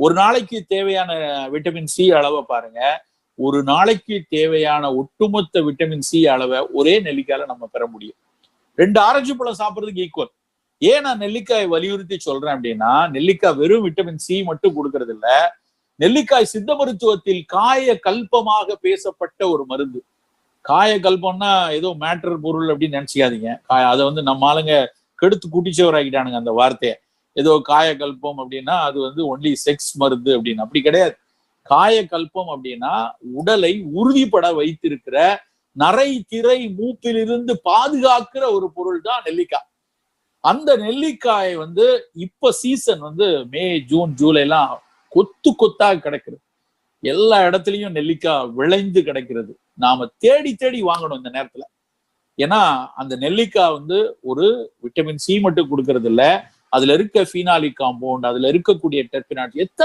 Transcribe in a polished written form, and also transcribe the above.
ஒரு நாளைக்கு தேவையான விட்டமின் சி அளவை பாருங்க, ஒரு நாளைக்கு தேவையான ஒட்டுமொத்த விட்டமின் சி அளவை ஒரே நெல்லிக்காயில நம்ம பெற முடியும். 2 ஆரஞ்சு பழம் சாப்பிடுறதுக்கு ஈக்குவல். ஏன் நான் நெல்லிக்காய் வலியுறுத்தி சொல்றேன் அப்படின்னா, நெல்லிக்காய் வெறும் விட்டமின் சி மட்டும் கொடுக்கறது இல்ல. நெல்லிக்காய் சித்த மருத்துவத்தில் காய கல்பமாக பேசப்பட்ட ஒரு மருந்து. காய கல்பம்னா ஏதோ மேட்டர் பொருள் அப்படின்னு நினைச்சுக்காதீங்க. அதை வந்து நம்ம ஆளுங்க கெடுத்து குட்டிச்சவராக்கிட்டானுங்க அந்த வார்த்தையை. ஏதோ காயகல்பம் அப்படின்னா அது வந்து ஒன்லி செக்ஸ் மருந்து அப்படின்னு. அப்படி கிடையாது. காயகல்பம் அப்படின்னா உடலை உறுதிப்பட வைத்திருக்கிற, நரை திரை மூப்பிலிருந்து பாதுகாக்கிற ஒரு பொருள் தான் நெல்லிக்காய். அந்த நெல்லிக்காய் வந்து இப்ப சீசன் வந்து மே, ஜூன், ஜூலை எல்லாம் கொத்து கொத்தாக கிடைக்கிறது. எல்லா இடத்துலயும் நெல்லிக்காய் விளைந்து கிடைக்கிறது. நாம தேடி தேடி வாங்கணும் இந்த நேரத்துல. ஏன்னா அந்த நெல்லிக்காய் வந்து ஒரு விட்டமின் சி மட்டும் கொடுக்கறது இல்ல, அதுல இருக்க ஃபீனாலிக் காம்பவுண்ட், அதுல இருக்கக்கூடிய டெர்பினாட், எத்தனை